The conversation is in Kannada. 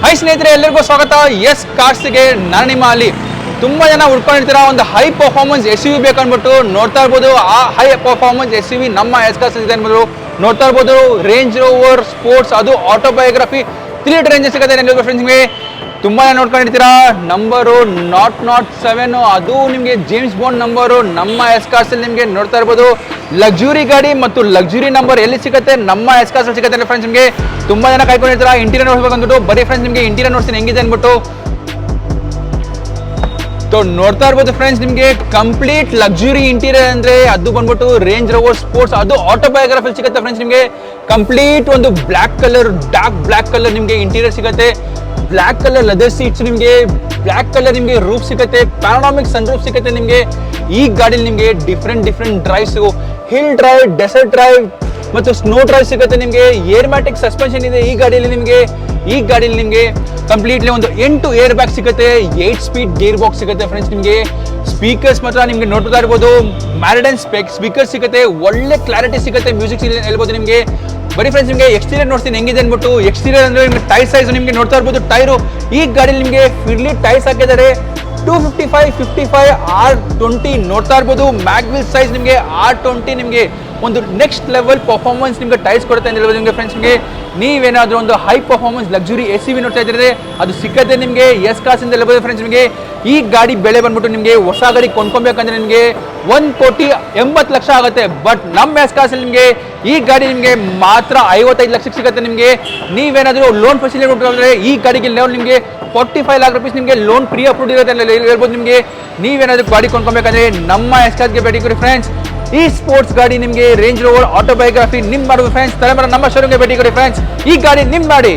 ಹೈ ಸ್ನೇಹಿತರೆ, ಎಲ್ಲರಿಗೂ ಸ್ವಾಗತ. ಎಸ್ ಕಾರ್ಸ್ಗೆ ನಾನು ನಿಮ್ಮ ಅಲ್ಲಿ. ತುಂಬಾ ಜನ ಉಳ್ಕೊಂಡಿರ್ತೀರಾ ಒಂದು high performance S U V ಬೇಕನ್ಬಿಟ್ಟು ನೋಡ್ತಾ ಇರ್ಬೋದು. ಆ high performance S U V ನಮ್ಮ ಎಸ್ ಕಾರ್ಸ್ ಇದೆ ಅನ್ಬೋದು. ನೋಡ್ತಾ ಇರ್ಬೋದು ರೇಂಜ್ ರೋವರ್ ಸ್ಪೋರ್ಟ್ಸ್, ಅದು ಆಟೋಬಯೋಗ್ರಫಿ 3 ರೇಂಜಸ್ ಸಿಗುತ್ತೆ ಫ್ರೆಂಡ್ಸ್ಗೆ. ತುಂಬಾ ಜನ ನೋಡ್ಕೊಂಡಿರ್ತೀರಾ ನಂಬರು ನಾಟ್ 7, ಅದು ನಿಮಗೆ ಜೇಮ್ಸ್ ಬಾಂಡ್ ನಂಬರು ನಮ್ಮ ಎಸ್ ಕಾರ್ಸ್ ಅಲ್ಲಿ ನಿಮಗೆ ನೋಡ್ತಾ ಇರ್ಬೋದು. ಲಕ್ಸುರಿ ಗಾಡಿ ಮತ್ತು ಲಕ್ಸುರಿ ನಂಬರ್ ಎಲ್ಲಿ ಸಿಗುತ್ತೆ? ನಮ್ಮ ಎಸ್ ಕಾರ್ಸ್ ಅಲ್ಲಿ ಸಿಗುತ್ತೆ ಫ್ರೆಂಡ್ಸ್. ನಿಮಗೆ ತುಂಬಾ ಜನ ಕಾಯ್ಕೊಂಡಿರ್ತೀರಾ ಇಂಟೀರಿಯರ್ ನೋಡ್ಬೇಕು ಅಂದ್ಬಿಟ್ಟು. ಬರೀ ಫ್ರೆಂಡ್ಸ್ ನಿಮಗೆ ಇಂಟೀರಿಯರ್ ನೋಡ್ತೀನಿ ಹೆಂಗಿದೆ ಅಂದ್ಬಿಟ್ಟು ನೋಡ್ತಾ ಇರ್ಬೋದು ಫ್ರೆಂಡ್ಸ್. ನಿಮಗೆ ಕಂಪ್ಲೀಟ್ ಲಕ್ಸುರಿ ಇಂಟೀರಿಯರ್ ಅಂದ್ರೆ ಅದು ಬಂದ್ಬಿಟ್ಟು ರೇಂಜ್ ರೋವರ್ ಸ್ಪೋರ್ಟ್ಸ್, ಅದು ಆಟೋಬಯೋಗ್ರಫಿ ಸಿಗುತ್ತೆ ಫ್ರೆಂಡ್ಸ್. ನಿಮಗೆ ಕಂಪ್ಲೀಟ್ ಒಂದು black colour, dark black colour ನಿಮಗೆ ಇಂಟೀರಿಯರ್ ಸಿಗುತ್ತೆ. ಬ್ಲ್ಯಾಕ್ ಕಲರ್ ಲೆದರ್ ಸೀಟ್ಸ್, ನಿಮಗೆ ಬ್ಲ್ಯಾಕ್ ಕಲರ್ ನಿಮಗೆ ರೂಫ್ ಸಿಗುತ್ತೆ. ಪ್ಯಾನೋರಾಮಿಕ್ ಸನ್ ರೂಫ್ ಸಿಗುತ್ತೆ ನಿಮಗೆ. ಈ ಗಾಡಿಲಿ ನಿಮಗೆ different drives, hill drive, desert drive ಮತ್ತು ಸ್ನೋ ಡ್ರೈವ್ ಸಿಗುತ್ತೆ ನಿಮಗೆ. ಏರ್ಮ್ಯಾಟಿಕ್ ಸಸ್ಪೆನ್ಷನ್ ಇದೆ ಈ ಗಾಡಿಯಲ್ಲಿ ನಿಮಗೆ. ಈ ಗಾಡಿಯಲ್ಲಿ ನಿಮಗೆ ಕಂಪ್ಲೀಟ್ಲಿ ಒಂದು 8 ಏರ್ ಬ್ಯಾಗ್ ಸಿಗುತ್ತೆ. 8 ಸ್ಪೀಡ್ ಗೇರ್ ಬಾಕ್ಸ್ ಸಿಗುತ್ತೆ ಫ್ರೆಂಡ್ಸ್. ನಿಮಗೆ ಸ್ಪೀಕರ್ಸ್ ಮಾತ್ರ ನಿಮಗೆ ನೋಡ್ತಾ ಇರ್ಬೋದು ಮ್ಯಾರಡನ್ ಸ್ಪೀಕರ್ ಸಿಗುತ್ತೆ. ಒಳ್ಳೆ ಕ್ಲಾರಿಟಿ ಸಿಗುತ್ತೆ, ಮ್ಯೂಸಿಕ್ ಹೇಳ್ಬೋದು ನಿಮಗೆ. ಬರೀ ಫ್ರೆಂಡ್ಸ್ ನಿಮಗೆ ಎಕ್ಸ್ಟೀರಿಯರ್ ನೋಡ್ತೀನಿ ಹೆಂಗಿದೆ ಅಂದ್ಬಿಟ್ಟು. ಎಕ್ಸ್ಟೀರಿಯರ್ ಅಂದ್ರೆ ನಿಮಗೆ ಟೈರ್ ಸೈಜ್ ನಿಮಗೆ ನೋಡ್ತಾ ಇರ್ಬೋದು. ಟೈರು ಈ ಗಾಡಿಯಲ್ಲಿ ನಿಮಗೆ ಫಿರ್ಲಿ ಟೈರ್ಸ್ ಹಾಕಿದ್ದಾರೆ. 255 R20 ನೋಡ್ತಾ ಇರ್ಬೋದು. ಮ್ಯಾಗ್ವಿಲ್ ಸೈಜ್ ನಿಮಗೆ R20 ನಿಮಗೆ ಒಂದು ನೆಕ್ಸ್ಟ್ ಲೆವೆಲ್ ಪರ್ಫಾರ್ಮೆನ್ಸ್ ನಿಮಗೆ ಟೈರ್ಸ್ ಕೊಡುತ್ತೆ ಅಂತ ಹೇಳ್ಬೋದು ನಿಮಗೆ ಫ್ರೆಂಡ್ಸ್. ನಿಮಗೆ ನೀವೇನಾದರೂ ಒಂದು high performance luxury S V ನೋಡ್ತಾ ಇದ್ರೆ ಅದು ಸಿಕ್ಕತ್ತೆ ನಿಮಗೆ ಎಸ್ ಕಾರ್ಸ್ ಅಂತ ಹೇಳ್ಬೋದು ಫ್ರೆಂಡ್ಸ್. ನಿಮಗೆ ಈ ಗಾಡಿ ಬೆಲೆ ಬಂದ್ಬಿಟ್ಟು ನಿಮಗೆ ಹೊಸ ಗಾಡಿ ಕೊಂಡ್ಕೊಬೇಕಂದ್ರೆ ನಿಮಗೆ 1,80,00,000 ಆಗುತ್ತೆ. ಬಟ್ ನಮ್ಮ ಎಸ್ ಕಾರ್ಸ್ ನಿಮಗೆ ಈ ಗಾಡಿ ನಿಮಗೆ ಮಾತ್ರ 55 ಲಕ್ಷಕ್ಕೆ ಸಿಗುತ್ತೆ ನಿಮಗೆ. ನೀವೇನಾದರೂ ಲೋನ್ ಫೆಸಿಲಿಟಿ ಕೊಟ್ಟರೆ ಈ ಗಾಡಿಗೆ ಲೋನ್ ನಿಮಗೆ 45 lakh rupees ನಿಮಗೆ ಲೋನ್ ಪ್ರೀ ಅಪ್ರೂವ್ಡ್ ಇರುತ್ತೆ ಅಂತ ಹೇಳ್ಬೋದು ನಿಮಗೆ. ನೀವೇನಾದರೂ ಗಾಡಿ ಕೊಂಡ್ಕೊಬೇಕಂದ್ರೆ ನಮ್ಮ ಎಸ್ ಕಾರ್ಸ್ಗೆ ಭೇಟಿ ಕೊಡಿ ಫ್ರೆಂಡ್ಸ್. ಈ ಸ್ಪೋರ್ಟ್ಸ್ ಗಾಡಿ ನಿಮಗೆ ರೇಂಜ್ ರೋವರ್ ಆಟೋಬಯೋಗ್ರಫಿ ನಿಮ್ ಮಾಡೋದು ಫ್ರೆಂಡ್ಸ್. ತಲೆಮಾರ ನಮ್ಮ ಶೋರೂಮ್ಗೆ ಭೇಟಿ ಕೊಡಿ ಫ್ರೆಂಡ್ಸ್. ಈ ಗಾಡಿ ನಿಮ್ ಮಾಡಿ.